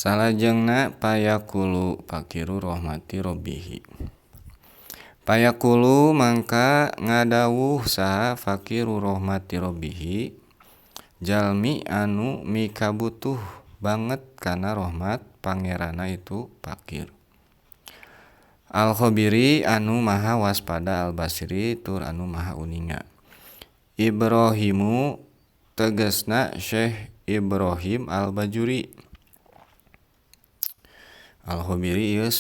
Salajengna payakulu pakiru rahmati robbihi. Payakulu mangka ngadawuh saha fakiru rahmati robbihi, jalmi anu mikabutuh banget kana rahmat pangerana itu fakir. Al-Khabiri anu maha waspada Al-Basri tur anu maha uninga. Ibrahimu tegasna Syekh Ibrahim Al-Bajuri. Al-Khabiri ieu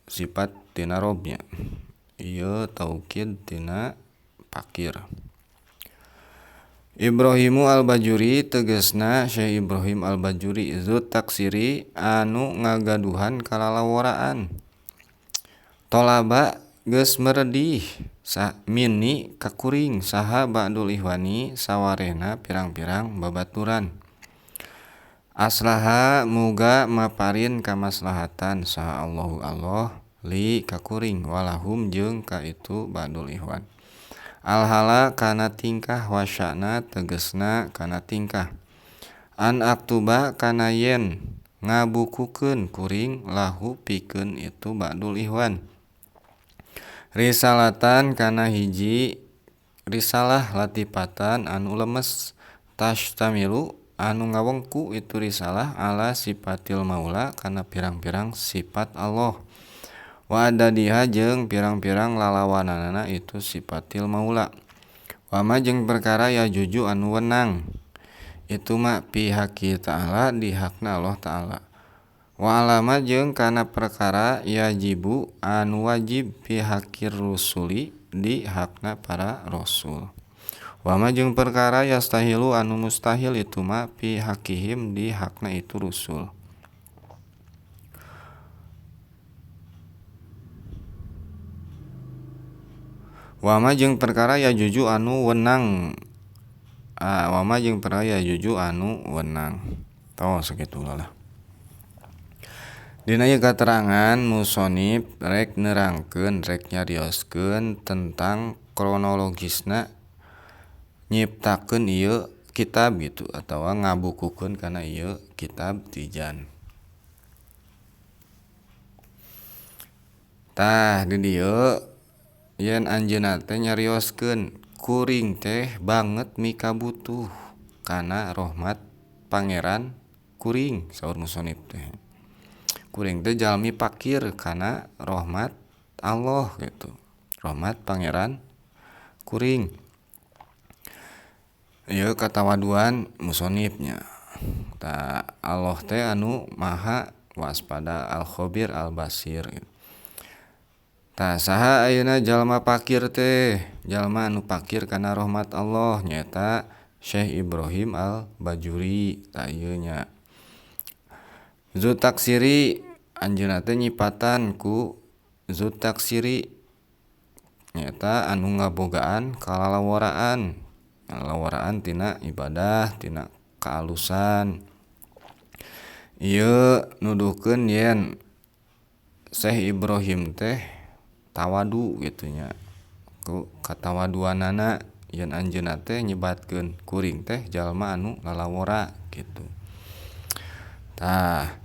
sifat tina robnya. Ieu taukid tina fakir. Ibrahimu Al-Bajuri tegasna Syekh Ibrahim Al-Bajuri zut taksiri anu ngagaduhan kalalaworaan. Tolaba geus meredih minni kakuring saha ba'dul ihwani sawarehna pirang-pirang babaturan. Aslaha muga maparin kamaslahatan saha Allahu Allah li kakuring walahum jeung ka itu ba'dul ihwan. Alhala kana tingkah wasya'na tegasna kana tingkah. An aktuba kana yen ngabukukeun kuring lahu pikeun itu ba'dul ihwan. Risalatan kana hiji risalah latifatan anu lemes tashtamilu anu ngawengku itu risalah ala sifatil maula kana pirang-pirang sifat Allah. Wa adadiha jeung pirang-pirang lalawananna itu sifatil maula. Wa ma jeung perkara ya juju anu wenang. Itu mah pihaki ta'ala di hakna Allah ta'ala. Wa alama jeung kana perkara yajibu anu wajib pihakir rusuli di hakna para rasul. Wa ma jeung perkara yastahilu anu mustahil itu mah pihakihim di hakna itu rusul. Wa ma jeung perkara yajuju anu wenang. Wa ma jeung perkara yajuju anu wenang. Sakitulah lah. Dina ieu katerangan musonif rek nerangkeun rek nyarioskeun tentang kronologisna nyiptakeun ieu kitab gitu atawa ngabukukeun kana ieu kitab tijan. Tah di dieu yen anjeunna teh nyarioskeun kuring teh banget mikabutuh kana rahmat pangeran kuring saur musonif teh. Kuring teh jalmi fakir kana rahmat Allah gitu. Rahmat pangeran kuring. Ieu katawaduan musonifnya. Ta Allah teh anu maha waspada Al-Khabir Al-Basir gitu. Ta saha ayeuna jalma fakir teh? Jalma anu fakir kana rahmat Allah nyaeta Syekh Ibrahim Al-Bajuri ta ieu nya. Zut taksiri anjeunna teh nyipatan ku zut taksiri nyaeta anu ngabogaan kalalaworaan. Kalalaworaan tina ibadah, tina kaalusan. Ieu nuduhkeun yen Syekh Ibrahim teh tawadu kitu nya. Ku katawaduanana yen anjeunna teh nyebatkeun kuring teh jalma anu lalawora kitu. Tah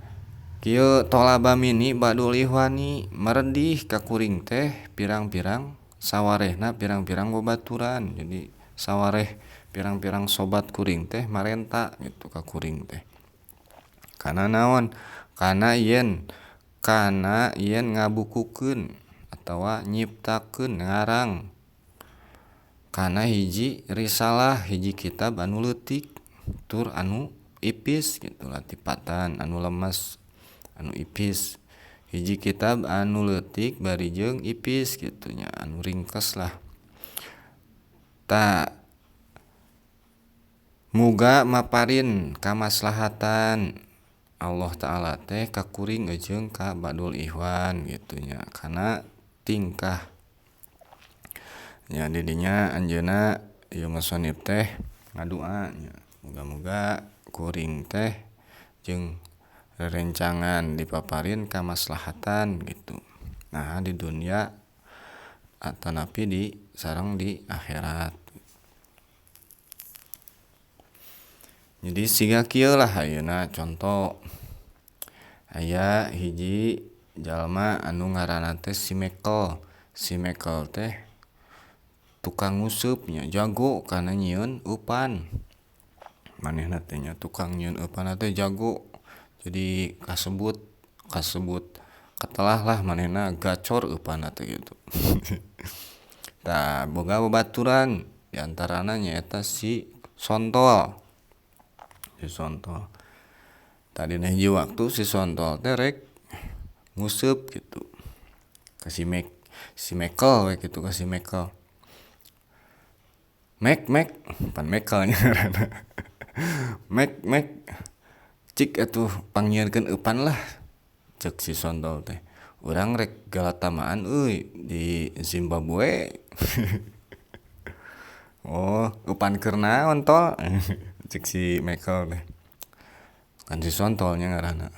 kieu tolaba mini ba'dul ihwani meredih ka kuring teh pirang-pirang sawarehna pirang-pirang babaturan. Jadi sawareh pirang-pirang sobat kuring teh marenta gitu ka kuring teh. Kana naon? Kana yen ngabukukeun atawa nyiptakeun ngarang kana hiji risalah hiji kitab anu leutik tur anu ipis gitu latifatan anu lemes anu ipis. Hiji kitab anu leutik bari jeung ipis kitu nya anu ringkes lah. Ta muga maparin kamaslahatan Allah ta'ala teh ka kuring jeung ka ba'dul ihwan gitu nya kana tingkah. Nya di dinya anjeunna ieu musonif teh ngadua nya muga-muga kuring teh jeung rerencangan dipaparin kamaslahatan gitu. Nah di dunia atanapi di sareng di akhirat. Jadi siga kieu lah ayeuna contoh Aya hiji jalma anu ngaranna teh si Mekel. Si Mekel teh tukang nguseup nya, jago kana nyieun eupan. Manehna teh nya tukang nyieun eupanna teh jago. Jadi kasebut katelah lah manehna gacor eupanna teh kitu. Tah boga babaturan di antarana nyaeta si Sontol. Si Sontol. Tah dina hiji waktu si Sontol teh rek nguseup kitu ka si Mekel we kitu ka si Mekel. Mek, pan Mekel nya ngaranna. Mek, cik atuh panggieunkeun eupan lah, ceuk si Sontol teh. Urang rek galatamaan euy di Zimbabwe. Oh, eupan keur naon tol? Cek si Mekel teh. Kan si Sontol nya ngaranna.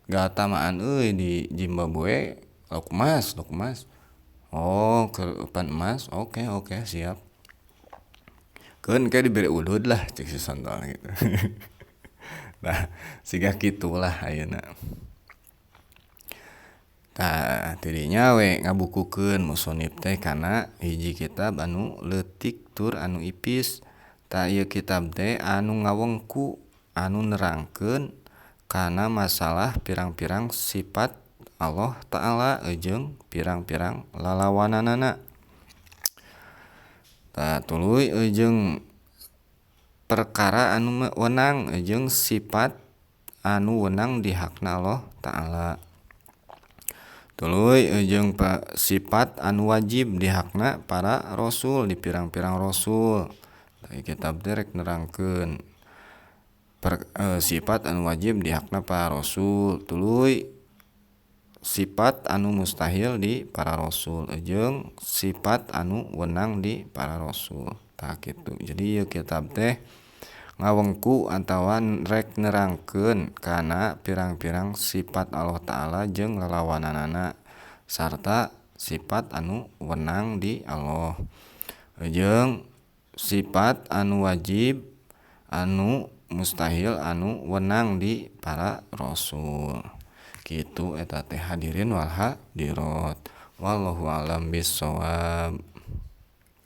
Galatamaan euy di Zimbabwe lauk emas. Oh, keur eupan emas. Oke, siap. Keun ke dibere ulud lah cek si Sontol gitu. Nah, siga kitulah ayeuna. Tah tidinya we ngabukukeun musonib teh kana hiji kitab anu leutik tur anu ipis. Tah ieu kitab teh anu ngawengku anu nerangkeun kana masalah pirang-pirang sifat Allah Ta'ala jeung pirang-pirang lalawananna. Tah tuluy jeung perkara anu weunang jeung sifat anu weunang di hakna Allah Ta'ala. Tuluy jeung sifat anu wajib di hakna para rasul di pirang-pirang rasul. Tah kitab teh rek nerangkeun sifat anu wajib di hakna para rasul. Tuluy sifat anu mustahil di para rasul jeung sifat anu weunang di para rasul. Tah kitu. Jadi ieu kitab teh ngawengku atawa rek nerangkeun kana pirang-pirang sifat Allah Ta'ala jeung lalawananna sarta sifat anu weunang di Allah jeung sifat anu wajib anu mustahil anu weunang di para rasul. Kitu eta teh hadirin wal hadirat. Wallahu a'lam bishawab.